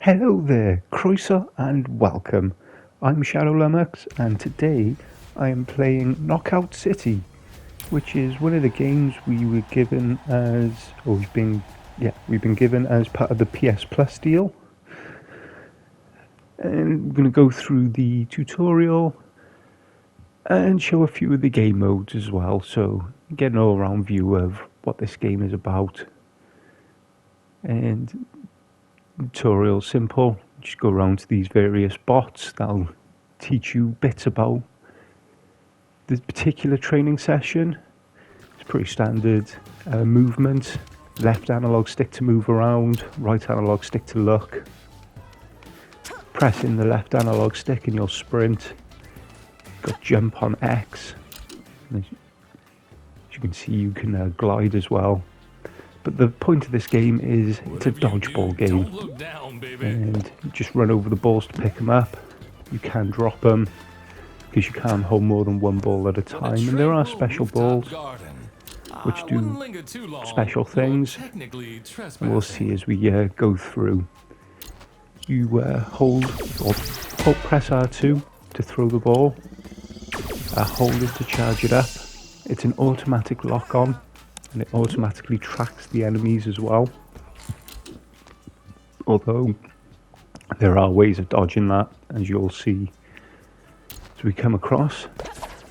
Hello there, Croeso and welcome. I'm Shadow Lumox and today I am playing Knockout City, which is one of the games we were given as, or we've been given as part of the PS Plus deal. And we're going to go through the tutorial and show a few of the game modes as well, so get an all-round view of what this game is about. And tutorial simple, just go around to these various bots that'll teach you bits about this particular training session. It's pretty standard movement, left analog stick to move around, right analog stick to look. Pressing the left analog stick and you'll sprint. Got jump on X. As you can see, you can glide as well. But the point of this game is it's a dodgeball game, and you just run over the balls to pick them up. You can drop them because you can't hold more than one ball at a time, and there are special balls which do special things, and we'll see as we go through. You hold or press R2 to throw the ball, hold it to charge it up. It's an automatic lock-on, and it automatically tracks the enemies as well. Although there are ways of dodging that, as you'll see as we come across.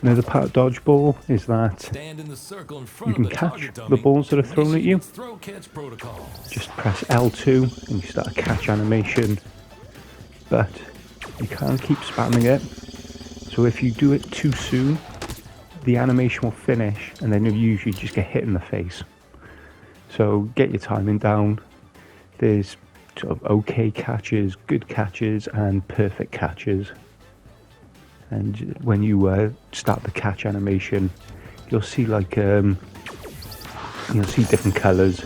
Another part of dodgeball is that you can catch the balls that are thrown at you. Just press L2 and you start a catch animation, but you can't keep spamming it. So if you do it too soon, the animation will finish and then you'll usually just get hit in the face. So get your timing down. There's sort of okay catches, good catches and perfect catches. And when you start the catch animation, you'll see like you'll see different colors.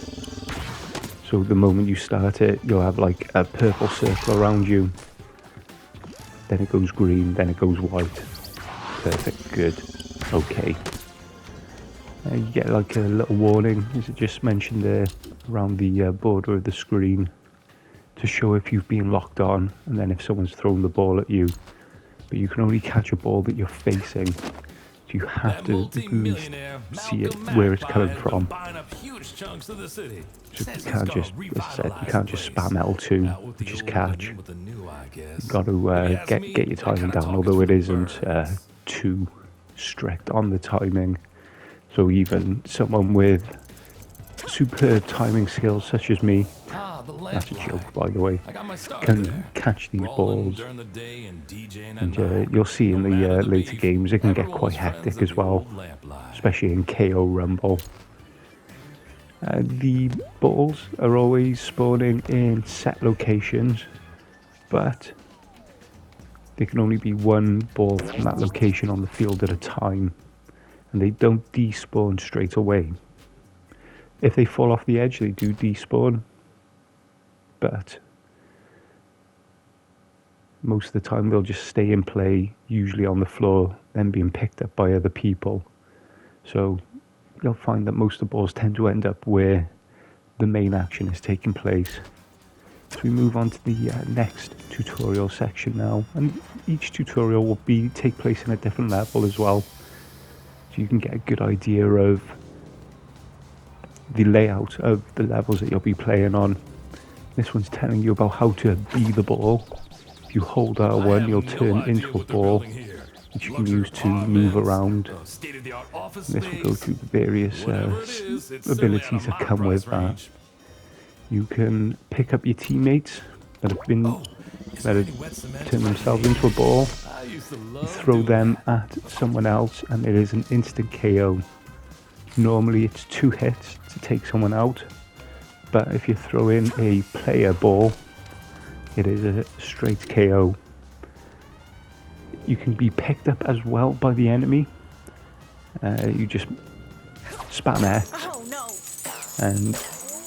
So the moment you start it, you'll have like a purple circle around you. Then it goes green, then it goes white. Perfect, good. Okay. You get like a little warning, as I just mentioned there, around the border of the screen to show if you've been locked on, and then if someone's thrown the ball at you. But you can only catch a ball that you're facing, so you have to at least see it where it's coming from. So you can't just, as I said, you can't just spam L2, which is catch. You've got to get your timing down, although it isn't too strict on the timing, so even someone with superb timing skills such as me, that's a joke by the way, can catch these balls. And you'll see in the later games it can get quite hectic as well, especially in KO Rumble. The balls are always spawning in set locations, but there can only be one ball from that location on the field at a time, and they don't despawn straight away. If they fall off the edge, they do despawn, but most of the time they'll just stay in play, usually on the floor, then being picked up by other people. So you'll find that most of the balls tend to end up where the main action is taking place. So we move on to the next tutorial section now, and each tutorial will take place in a different level as well, so you can get a good idea of the layout of the levels that you'll be playing on. This one's telling you about how to be the ball. If you hold R1, you'll turn into a ball, which you can use to move around. This will go through the various abilities that come with that. You can pick up your teammates that have turned themselves into a ball, throw them at someone else, and it is an instant KO. Normally it's 2 hits to take someone out, but if you throw in a player ball, it is a straight KO. You can be picked up as well by the enemy. You just spam X, and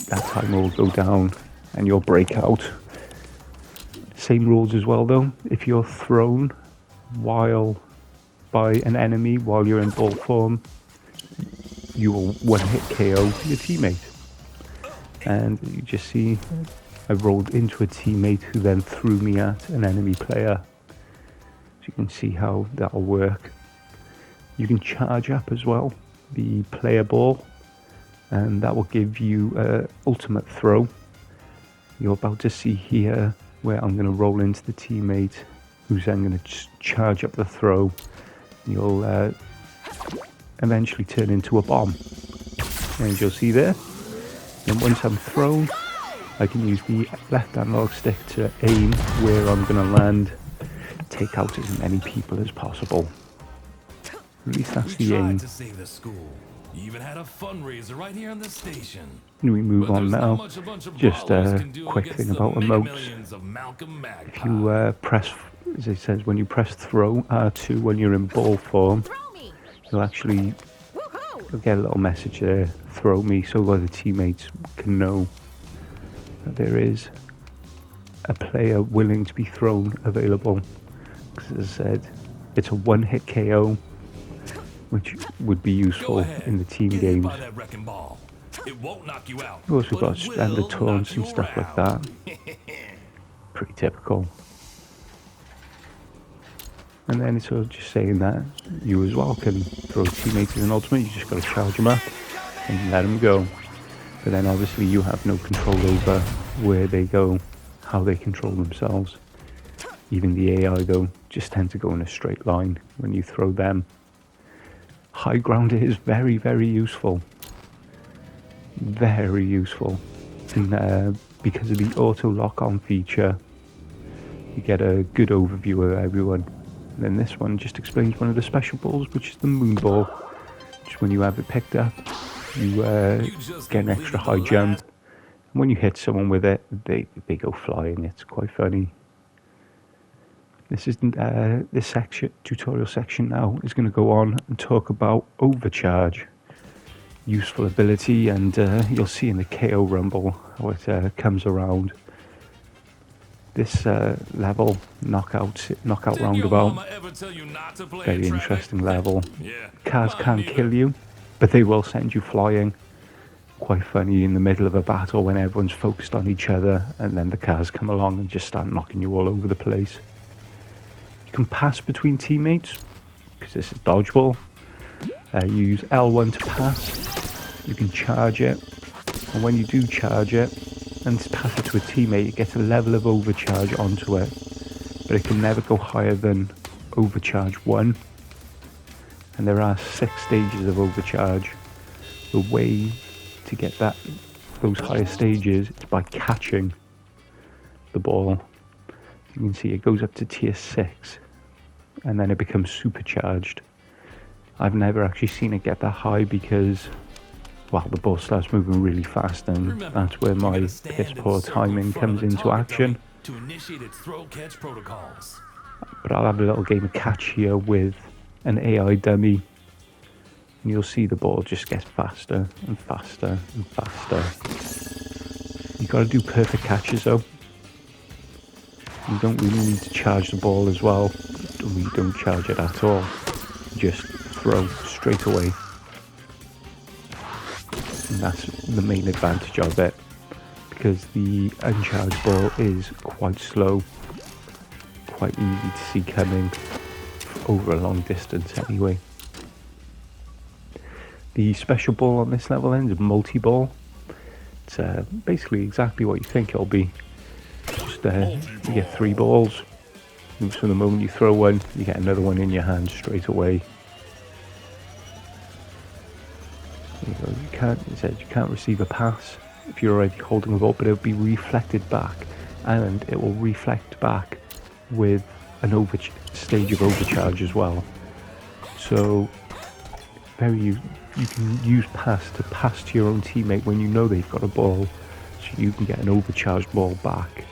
that timer will go down and you'll break out. Same rules as well though. If you're thrown by an enemy while you're in ball form, you will one hit KO your teammate. And you just see I rolled into a teammate who then threw me at an enemy player. So you can see how that'll work. You can charge up as well, the player ball, and that will give you an ultimate throw. You're about to see here where I'm going to roll into the teammate, who's then going to charge up the throw. You'll eventually turn into a bomb. And you'll see there. Then once I'm thrown, I can use the left analog stick to aim where I'm going to land, take out as many people as possible. At least that's the aim. To save the school. You even had a fundraiser right here on the station. We move on now. Just a quick thing about emotes. If you press, as it says, when you press throw R2 when you're in ball form, you'll actually get a little message there, throw me, so other teammates can know that there is a player willing to be thrown available. Because as I said, it's a one-hit KO, which would be useful in the team games. It won't knock you out. We've also got standard taunts and stuff like that. Pretty typical. And then it's sort of just saying that you as well can throw teammates as an ultimate. You just got to charge them up and let them go. But then obviously you have no control over where they go, how they control themselves. Even the AI though just tend to go in a straight line when you throw them. High ground is very, very useful. Very useful. And because of the auto lock-on feature, you get a good overview of everyone. And then this one just explains one of the special balls, which is the moon ball. Which when you have it picked up, you get an extra high jump. And when you hit someone with it, they go flying. It's quite funny. This isn't this tutorial section now is going to go on and talk about Overcharge. Useful ability, and you'll see in the KO Rumble how it comes around. This level, knockout roundabout, very interesting level. Cars can't kill you, but they will send you flying. Quite funny in the middle of a battle when everyone's focused on each other, and then the cars come along and just start knocking you all over the place. You can pass between teammates, because this is dodgeball. You use L1 to pass. You can charge it, and when you do charge it and pass it to a teammate, you get a level of overcharge onto it, but it can never go higher than overcharge 1. And there are 6 stages of overcharge. The way to get those higher stages is by catching the ball. You can see it goes up to tier 6, and then it becomes supercharged. I've never actually seen it get that high because, well, the ball starts moving really fast, and that's where my piss poor timing comes into action. But I'll have a little game of catch here with an AI dummy, and you'll see the ball just gets faster and faster and faster. You've got to do perfect catches though. You don't really need to charge the ball as well. You don't charge it at all. Just throw straight away. And that's the main advantage of it, because the uncharged ball is quite slow, quite easy to see coming over a long distance anyway. The special ball on this level then is multi-ball. It's basically exactly what you think it'll be. Just you get 3 balls. So the moment you throw one, you get another one in your hand straight away. There you go. It says you can't receive a pass if you're already holding the ball, but it'll be reflected back, and it will reflect back with an stage of overcharge as well. So you can use pass to pass to your own teammate when you know they've got a ball, so you can get an overcharged ball back.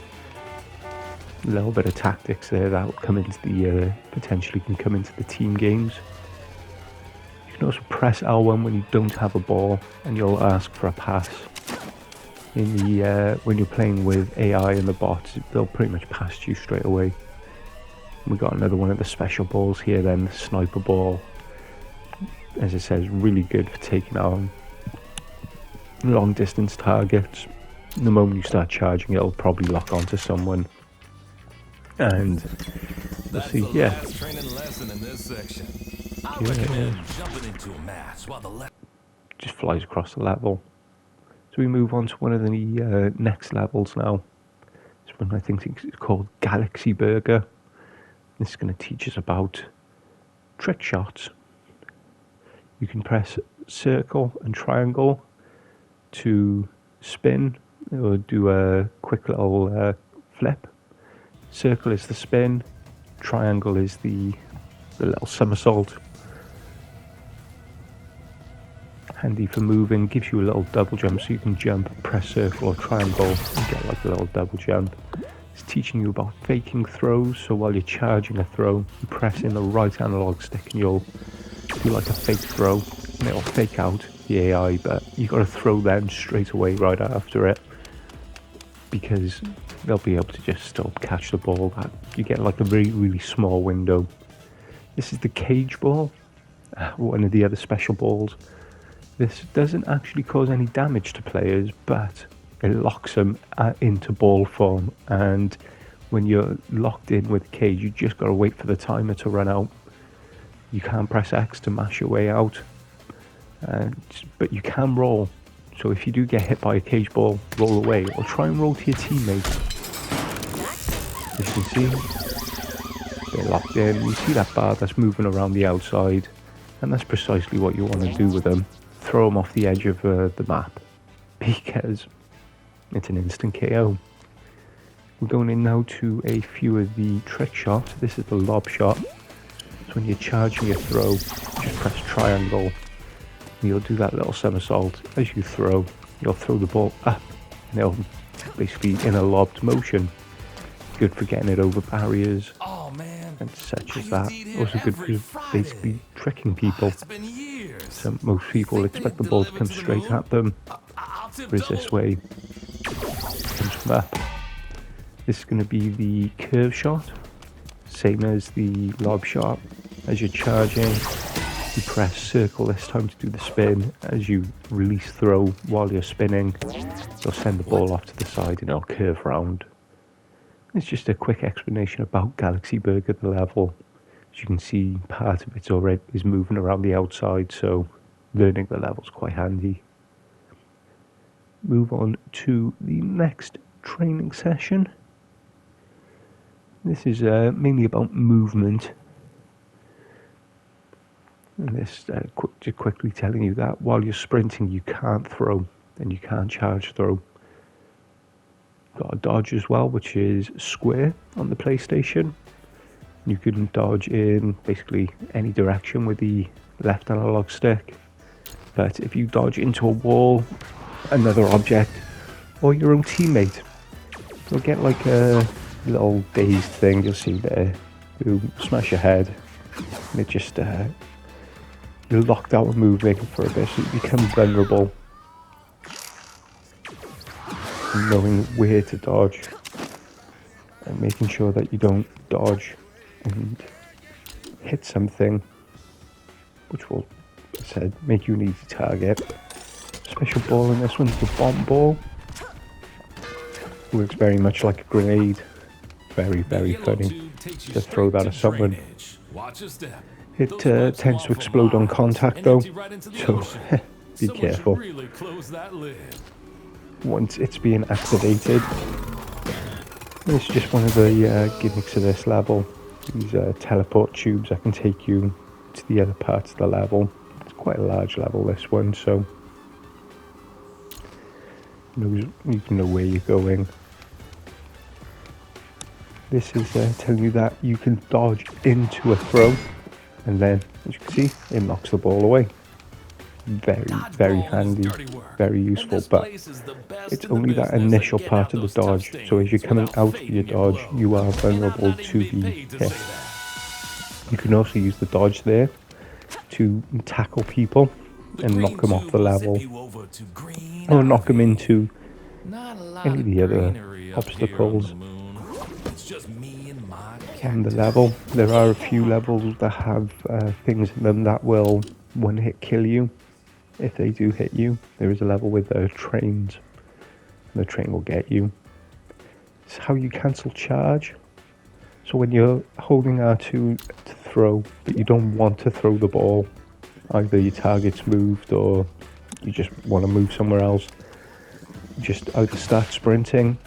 A little bit of tactics there that will come into the potentially can come into the team games. You can also press L1 when you don't have a ball, and you'll ask for a pass. In the when you're playing with AI and the bots, they'll pretty much pass to you straight away. We got another one of the special balls here then, the sniper ball. As it says, really good for taking on long distance targets. The moment you start charging, it'll probably lock onto someone. And we'll see, yeah. Last training lesson in this section. I recommend jumping into a match while the just flies across the level. So we move on to one of the next levels now. This one I think is called Galaxy Burger. This is going to teach us about trick shots. You can press circle and triangle to spin or do a quick little flip. Circle is the spin, triangle is the little somersault. Handy for moving, gives you a little double jump so you can jump, press circle or triangle and get like a little double jump. It's teaching you about faking throws, so while you're charging a throw, you press in the right analog stick and you'll do like a fake throw and it'll fake out the AI, but you got to throw them straight away right after it because they'll be able to just still catch the ball. You get like a really small window. This is the cage ball, one of the other special balls. This doesn't actually cause any damage to players, but it locks them into ball form, and when you're locked in with the cage, you just got to wait for the timer to run out. You can't press X to mash your way out, but you can roll. So if you do get hit by a cage ball, roll away or try and roll to your teammate. As you can see, they're locked in. You see that bar that's moving around the outside, and that's precisely what you want to do with them. Throw them off the edge of the map because it's an instant KO. We're going in now to a few of the trick shots. This is the lob shot. So when you're charging your throw, just press triangle. You'll do that little somersault. As you throw, you'll throw the ball up and it'll basically in a lobbed motion. Good for getting it over barriers and such as that. Also good for basically tricking people. So most people expect the ball to come straight at them, whereas this way it comes from up. This is going to be the curve shot, same as the lob shot. As you're charging, you press circle this time to do the spin. As you release throw while you're spinning, you'll send the ball off to the side and it'll curve round. It's just a quick explanation about Galaxy Burger, the level. As you can see, part of it already is moving around the outside, so learning the level's quite handy. Move on to the next training session. This is mainly about movement. And this just quickly telling you that while you're sprinting you can't throw and you can't charge throw. Got a dodge as well, which is square on the PlayStation. You can dodge in basically any direction with the left analog stick. But if you dodge into a wall, another object, or your own teammate, you'll get like a little dazed thing you'll see there. You smash your head and it just you're locked out of moving for a bit, so you become vulnerable. And knowing where to dodge and making sure that you don't dodge and hit something which will, as I said, make you an easy target. Special ball in this one's the bomb ball. Works very much like a grenade. Very funny to throw that at someone. It tends to explode on contact though, so be careful. Once it's being activated, it's just one of the gimmicks of this level. These teleport tubes that can take you to the other parts of the level. It's quite a large level, this one, so you can know where you're going. This is telling you that you can dodge into a throw, and then, as you can see, it knocks the ball away. Very handy, very useful, but it's only that initial part of the dodge, so as you're coming out of your dodge, you are vulnerable to the hit. You can also use the dodge there to tackle people and knock them off the level, or knock them into any of the other obstacles on the level. There are a few levels that have things in them that will one-hit kill you if they do hit you. There is a level with trains, the train will get you. It's how you cancel charge. So when you're holding R2 to throw, but you don't want to throw the ball, either your target's moved or you just want to move somewhere else, just either start sprinting,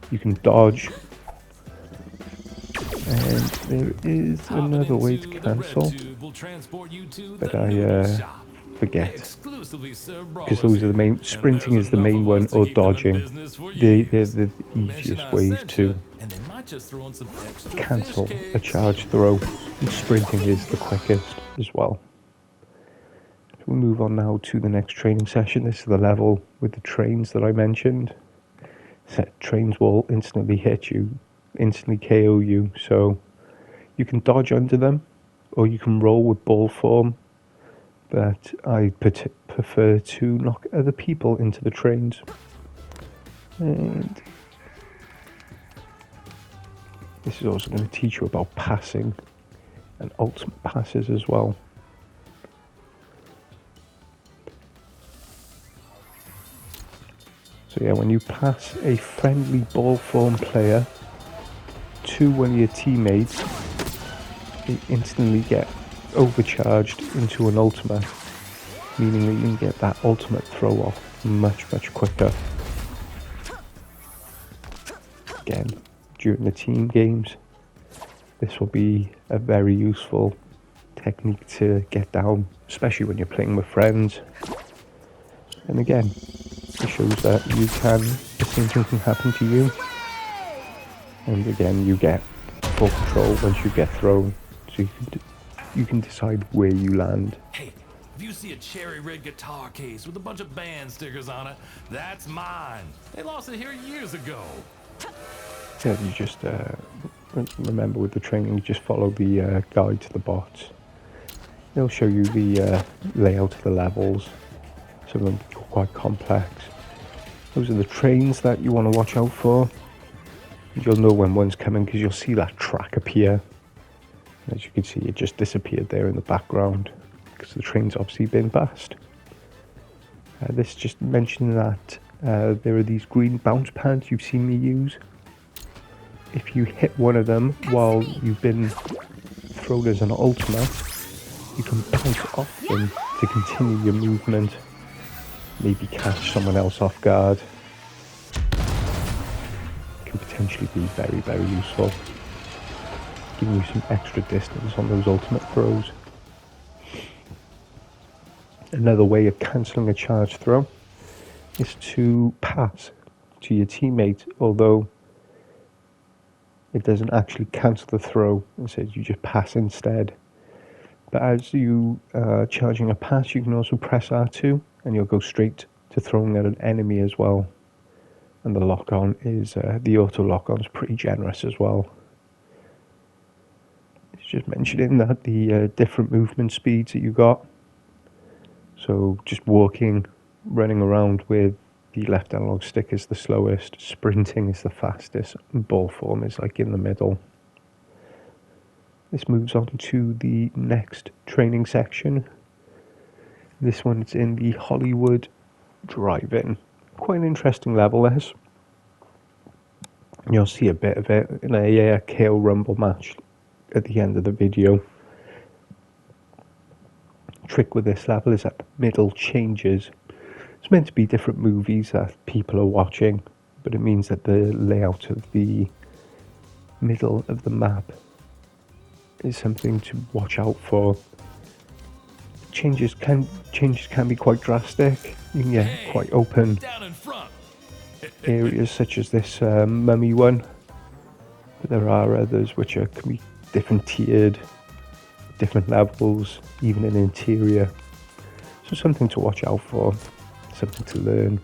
you can dodge, and there is another way to cancel, but I forget, because those are the main. Sprinting is the main one, or dodging. They're the easiest ways to cancel a charge throw, and sprinting is the quickest as well. So we'll move on now to the next training session. This is the level with the trains that I mentioned. Trains will instantly hit you, instantly KO you, so you can dodge under them, or you can roll with ball form, but I prefer to knock other people into the trains. And this is also going to teach you about passing and ultimate passes as well. So yeah, when you pass a friendly ball form player to one of your teammates, they instantly get overcharged into an ultimate, meaning that you can get that ultimate throw off much quicker. Again, during the team games, this will be a very useful technique to get down, especially when you're playing with friends. And again, it shows that the same thing can happen to you. And again, you get full control once you get thrown, so you can decide where you land. Hey, if you see a cherry red guitar case with a bunch of band stickers on it, that's mine. They lost it here years ago. Yeah, you just remember with the training, you just follow the guide to the bots. They'll show you the layout of the levels. Some of them are quite complex. Those are the trains that you want to watch out for. You'll know when one's coming because you'll see that track appear. As you can see, it just disappeared there in the background because the train's obviously been passed. This just mentioned that there are these green bounce pads you've seen me use. If you hit one of them while you've been thrown as an ultimate, you can bounce off them to continue your movement. Maybe catch someone else off guard. Can potentially be very useful, giving you some extra distance on those ultimate throws. Another way of cancelling a charge throw is to pass to your teammate, although it doesn't actually cancel the throw. Instead, you just pass instead. But as you are charging a pass, you can also press R2 and you'll go straight to throwing at an enemy as well. And the lock-on is, the auto lock-on is pretty generous as well. It's just mentioning that the different movement speeds that you got. So just walking, running around with the left analog stick is the slowest, sprinting is the fastest, and ball form is like in the middle. This moves on to the next training section. This one's in the Hollywood Drive-In. Quite an interesting level, this. You'll see a bit of it in a KO Rumble match at the end of the video. Trick with this level is that the middle changes. It's meant to be different movies that people are watching, but it means that the layout of the middle of the map is something to watch out for. Changes can be quite drastic. You can get quite open areas such as this mummy one, but there are others which can be different tiered, different levels, even an interior. So something to watch out for, something to learn.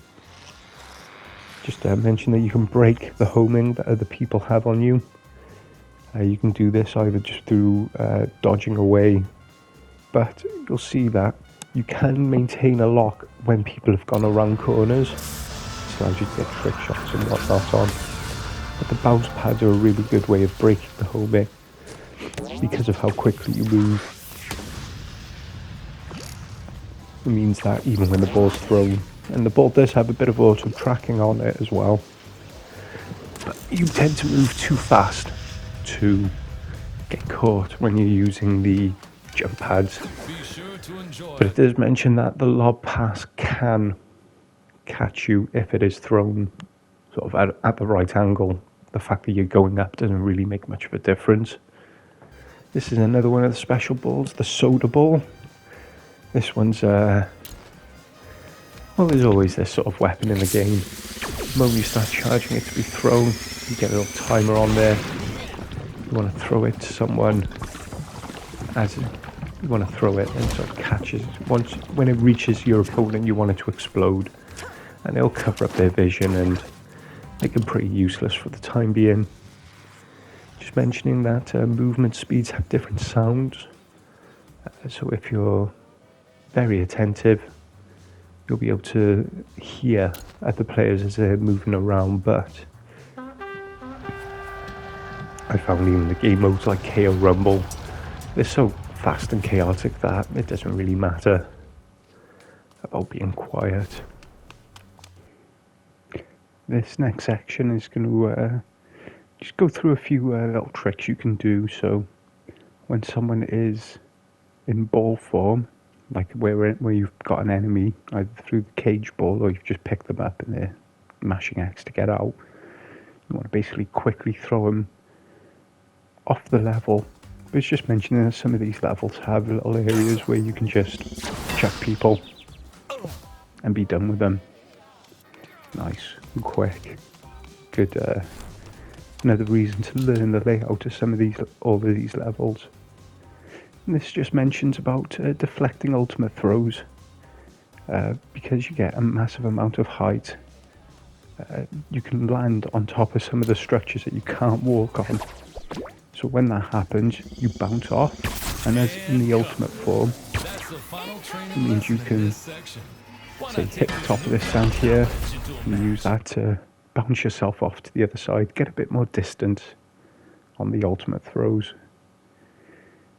Just mention that you can break the homing that other people have on you. You can do this either just through dodging away, but you'll see that you can maintain a lock when people have gone around corners. This allows you to get trick shots and whatnot on. But the bounce pads are a really good way of breaking the homing because of how quickly you move. It means that even when the ball's thrown, and the ball does have a bit of auto tracking on it as well. But you tend to move too fast to get caught when you're using the jump pads. But it does mention that the lob pass can catch you if it is thrown sort of at the right angle. The fact that you're going up doesn't really make much of a difference. This is another one of the special balls, the soda ball. This one's, well, there's always this sort of weapon in the game. The moment you start charging it to be thrown, you get a little timer on there. You want to throw it to someone as you want to throw it, and sort of catches. When it reaches your opponent, you want it to explode, and it'll cover up their vision and make them pretty useless for the time being. Just mentioning that movement speeds have different sounds, so if you're very attentive, you'll be able to hear other players as they're moving around, but I found even the game modes like KO Rumble, they're so fast and chaotic that it doesn't really matter about being quiet. This next section is going to just go through a few little tricks you can do. So when someone is in ball form, like where you've got an enemy either through the cage ball or you've just picked them up and they're mashing X to get out, you want to basically quickly throw them off the level. But it's just mentioning that some of these levels have little areas where you can just chuck people and be done with them. Nice and quick. Good. Another reason to learn the layout of all of these levels. And this just mentions about deflecting ultimate throws. Because you get a massive amount of height, you can land on top of some of the structures that you can't walk on. So when that happens, you bounce off, and as in the ultimate form, it means you can, say, hit the top of this stand here, and use that to bounce yourself off to the other side, get a bit more distance on the ultimate throws.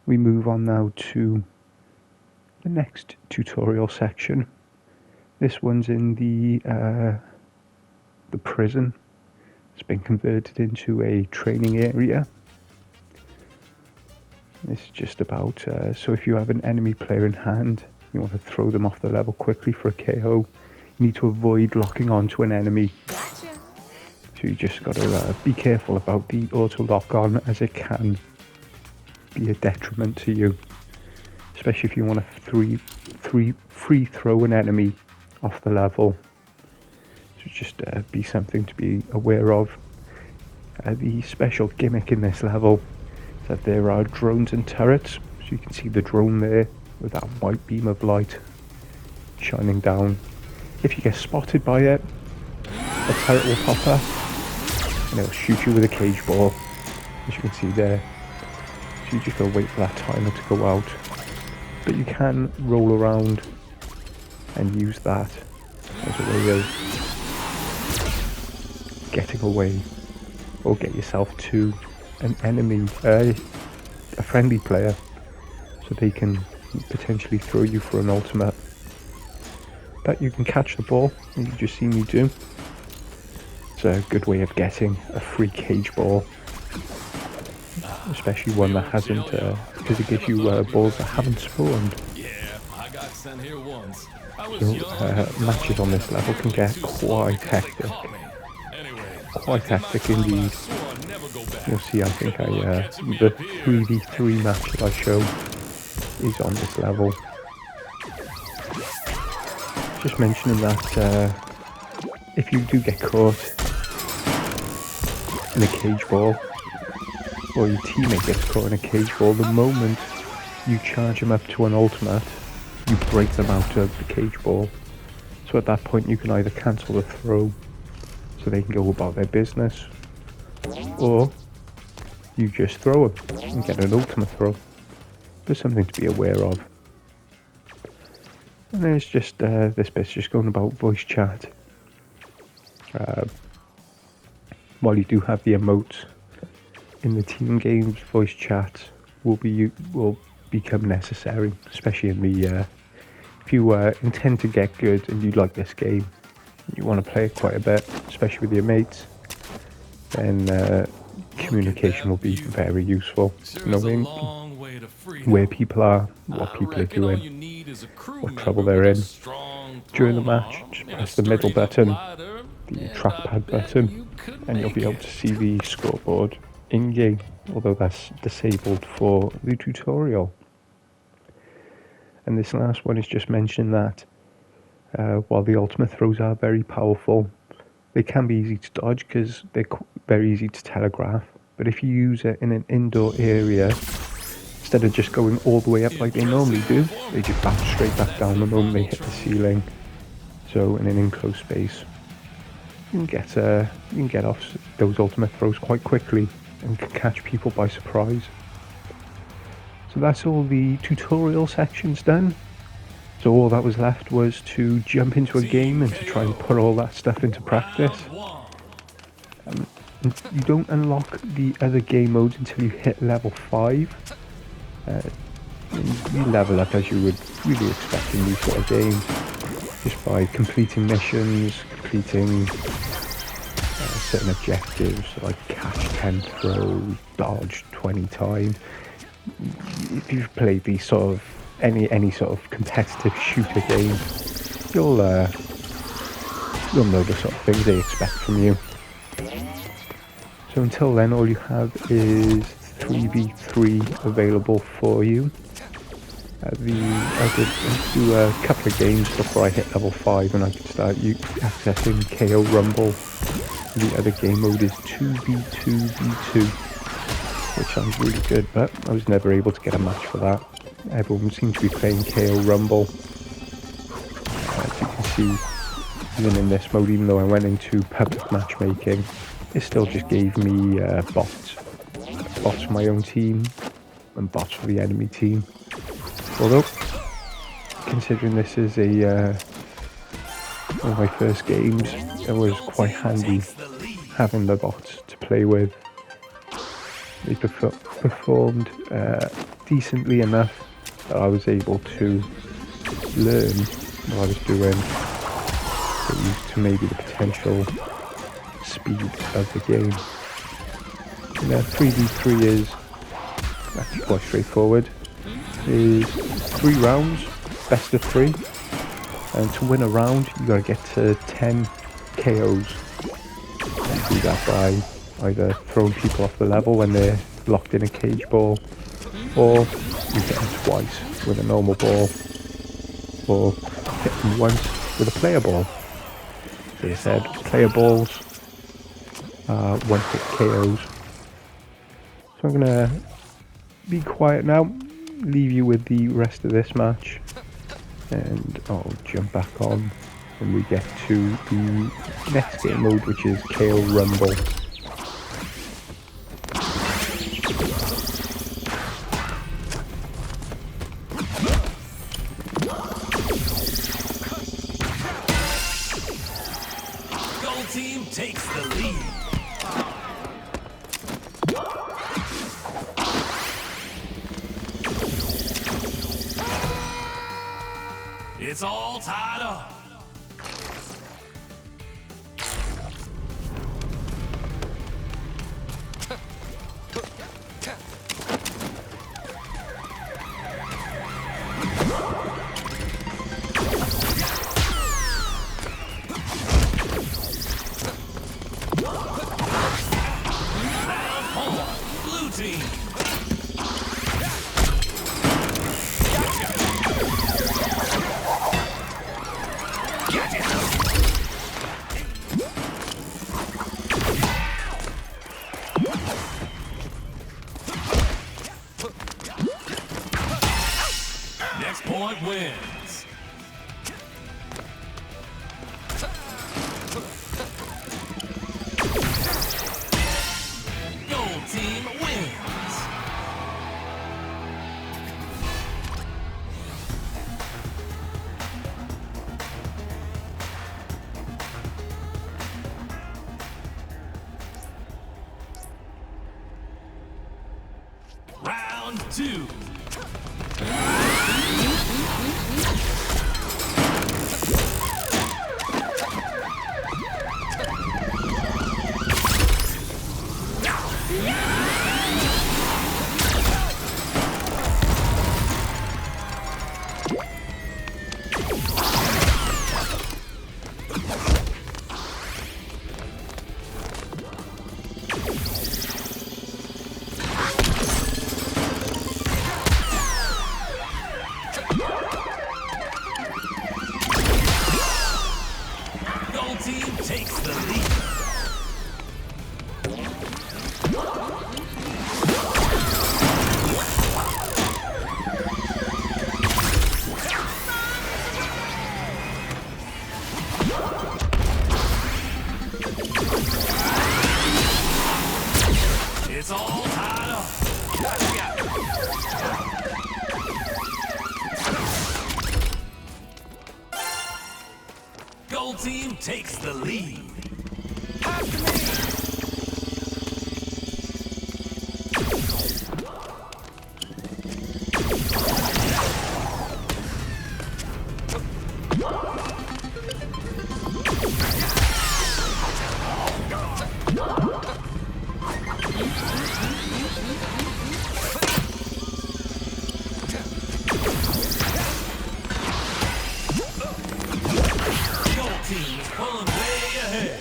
We move on now to the next tutorial section. This one's in the prison. It's been converted into a training area. This is just about, so if you have an enemy player in hand, you want to throw them off the level quickly for a KO, you need to avoid locking onto an enemy. Gotcha. So you just got to be careful about the auto lock on, as it can be a detriment to you, especially if you want to free throw an enemy off the level. So just be something to be aware of. The special gimmick in this level is that there are drones and turrets, so you can see the drone there with that white beam of light shining down. If you get spotted by it, a turret will pop up and it'll shoot you with a cage ball, as you can see there. So you just gotta wait for that timer to go out. But you can roll around and use that as a way of getting away, or get yourself to an enemy, a friendly player, so they can potentially throw you for an ultimate. But you can catch the ball, and you just see me do. It's a good way of getting a free cage ball, especially one that hasn't, because it gives you balls that haven't spawned. So matches on this level can get quite hectic. Quite hectic indeed. You'll see, I think the 3v3 match that I show is on this level. Just mentioning that if you do get caught in a cage ball, or your teammate gets caught in a cage ball, the moment you charge them up to an ultimate, you break them out of the cage ball. So at that point you can either cancel the throw so they can go about their business, or you just throw them and get an ultimate throw. There's something to be aware of. And there's just this bit's just going about voice chat. While you do have the emotes in the team games, voice chat will become necessary, especially in if you intend to get good and you like this game, you want to play it quite a bit, especially with your mates, then communication will be very useful. Knowing where people are, what people are doing, what trouble they're in. During the match, just press the middle button, the trackpad button, and you'll be able to see the scoreboard in-game, although that's disabled for the tutorial. And this last one is just mentioning that while the ultimate throws are very powerful, they can be easy to dodge because they're very easy to telegraph. But if you use it in an indoor area, instead of just going all the way up like they normally do, they just bounce straight back down the moment they hit the ceiling. So in an enclosed space, you can get off those ultimate throws quite quickly and can catch people by surprise. So that's all the tutorial sections done. So all that was left was to jump into a game and to try and put all that stuff into practice. You don't unlock the other game modes until you hit level 5. You level up as you would really expect in these sort of games, just by completing missions, completing certain objectives like catch 10 throws, dodge 20 times. If you've played these sort of any sort of competitive shooter game, you'll know the sort of things they expect from you. So until then, all you have is 3v3 available for you. I did do a couple of games before I hit level 5 and I could start accessing KO Rumble. The other game mode is 2v2v2, which sounds really good, but I was never able to get a match for that. Everyone seemed to be playing KO Rumble. As you can see, even in this mode, even though I went into public matchmaking, it still just gave me bots for my own team and bots for the enemy team. Although, considering this is one of my first games, it was quite handy having the bots to play with. They performed decently enough that I was able to learn what I was doing, get used to maybe the potential speed of the game. And 3v3 is actually quite straightforward. Is 3 rounds, best of 3, and to win a round you gotta get to 10 KOs. You do that by either throwing people off the level when they're locked in a cage ball, or you hit them twice with a normal ball, or hit them once with a player ball. As I said, player balls are one-hit KOs. So I'm gonna be quiet now, leave you with the rest of this match, and I'll jump back on when we get to the next game mode, which is KO Rumble. Gold team takes the lead. It's all tied up. Blue team. Next point wins. Gold team wins. Round 2. Gold team takes the lead. It's all tied up. Gold team takes the lead. Gold team is pulling way ahead.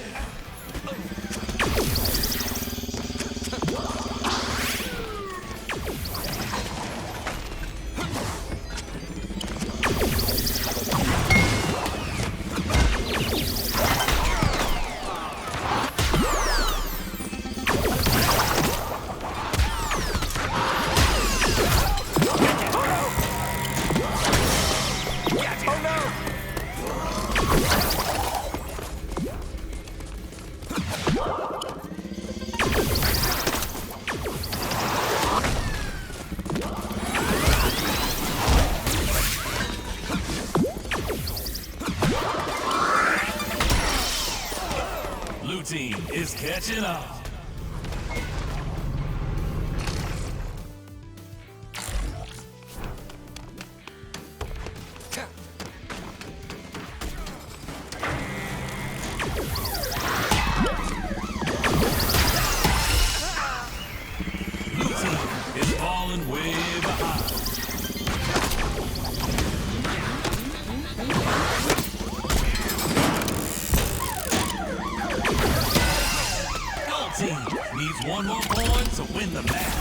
Blue team is catching up. Blue team is falling way behind. Gold team needs one more point to win the match.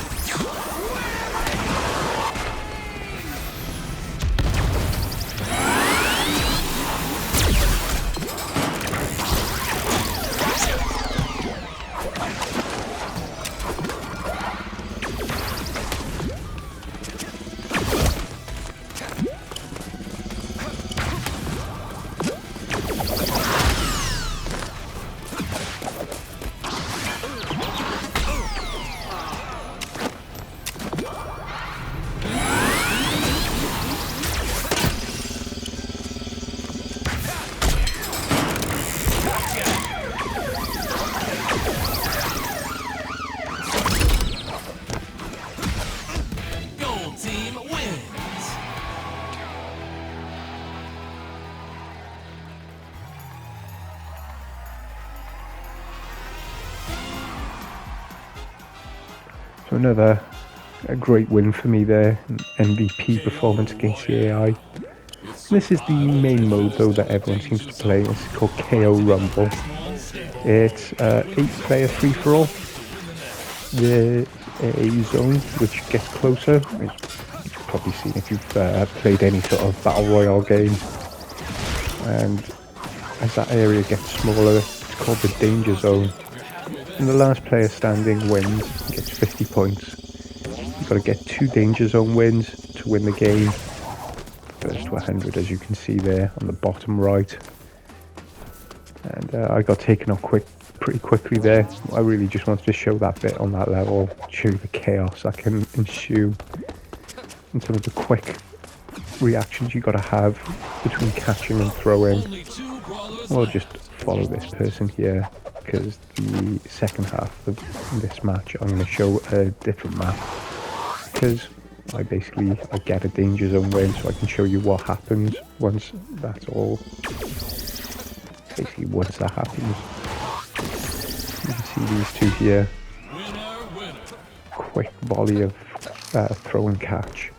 Gold team wins. So another great win for me there, an MVP performance against the AI. This is the main mode though that everyone seems to play. It's called KO Rumble. It's 8-player free-for-all. There's a zone which gets closer. You've probably seen if you've played any sort of battle royale game. And as that area gets smaller, it's called the danger zone. And the last player standing wins, gets 50 points. You've got to get 2 danger zone wins to win the game. First to 100, as you can see there on the bottom right. And I got taken off pretty quickly there. I really just wanted to show that bit on that level, show you the chaos that can ensue and some of the quick reactions you got to have between catching and throwing. I'll just follow this person here because the second half of this match I'm going to show a different map, because I get a danger zone win, so I can show you what happens once that's all. Basically, once that happens, you can see these two here. Winner, winner. quick volley of throw and catch.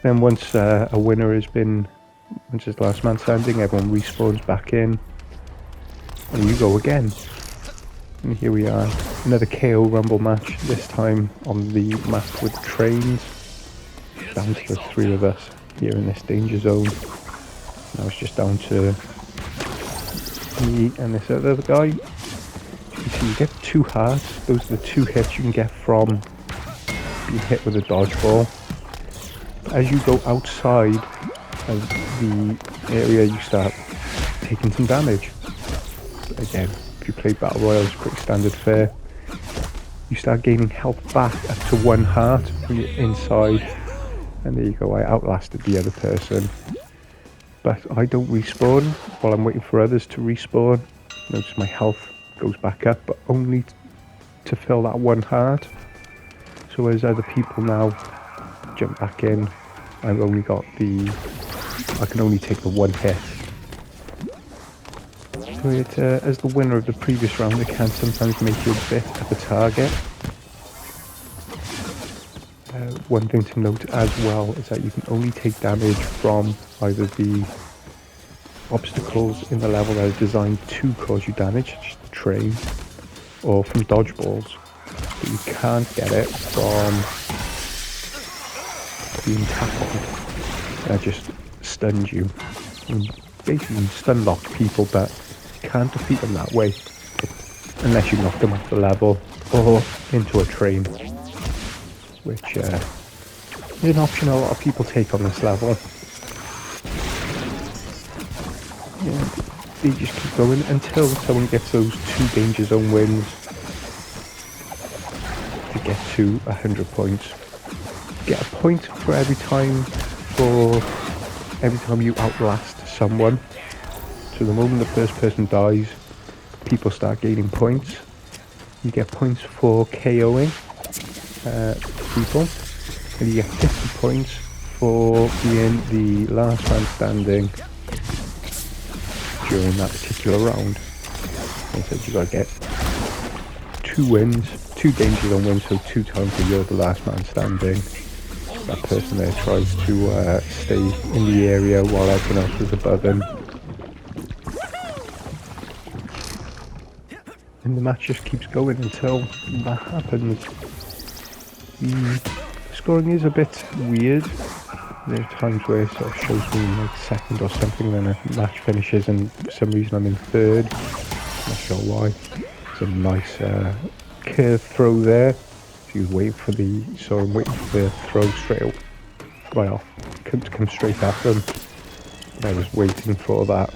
Then once a winner has been, once it's last man standing, everyone respawns back in, and you go again. And here we are, another KO Rumble match, this time on the map with trains. Down to the 3 of us here in this danger zone. Now it's just down to me and this other guy. You see, you get 2 hearts. Those are the 2 hits you can get from being hit with a dodgeball. As you go outside of the area, you start taking some damage. Again, if you play Battle Royale, it's pretty standard fare. You start gaining health back up to 1 heart when you're inside. And there you go, I outlasted the other person. But I don't respawn while I'm waiting for others to respawn. Notice my health goes back up, but only to fill that 1 heart. So as other people now jump back in, I've only got I can only take the 1 hit. So it, as the winner of the previous round, it can sometimes make you a bit of a target. One thing to note as well is that you can only take damage from either the obstacles in the level that are designed to cause you damage, such as the train, or from dodgeballs. But you can't get it from being tackled. That just stuns you. And basically you stun lock people, but you can't defeat them that way. Unless you knock them off the level or into a train. Which is an option a lot of people take on this level. And they just keep going until someone gets those 2 danger zone wins to get to 100 points. You get a point for every time you outlast someone. So the moment the first person dies, people start gaining points. You get points for KOing people, and you get 50 points for being the last man standing during that particular round. And so you gotta get 2 wins, 2 danger zone wins, so 2 times that you're the last man standing. That person there tries to stay in the area while everyone else is above him. And the match just keeps going until that happens. The scoring is a bit weird. There are times where it sort of shows me in like second or something, then a match finishes and for some reason I'm in third. Not sure why. It's a nice curve throw there. So you wait for I'm waiting for the throw straight well, to come straight at them. And I was waiting for that.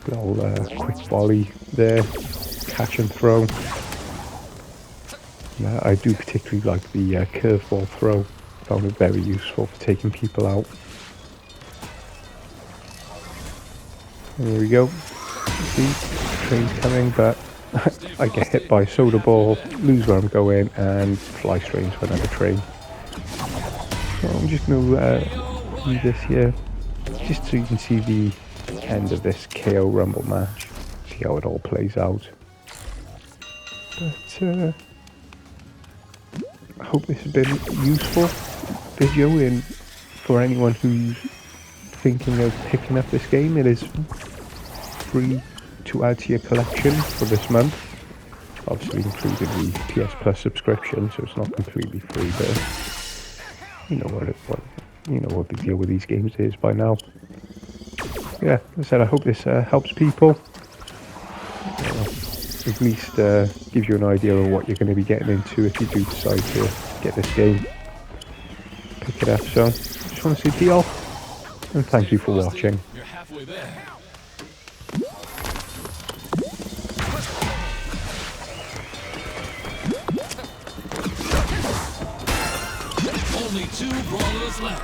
Little quick volley there. Catch and throw. I do particularly like the curveball throw. Found it very useful for taking people out. And here we go. See, train's coming, but I get hit by a soda ball, lose where I'm going, and fly straight into another train. So I'm just going to leave this here, just so you can see the end of this KO Rumble match. See how it all plays out. But I hope this has been a useful video for anyone who's thinking of picking up this game. It is free to add to your collection for this month. Obviously including the PS Plus subscription, so it's not completely free, but you know what the deal with these games is by now. Yeah, as I said, I hope this helps people. At least gives you an idea of what you're going to be getting into if you do decide to get this game. Pick it up. So, just want to say deal, and thank you for watching. You're halfway there. Only 2 brawlers left.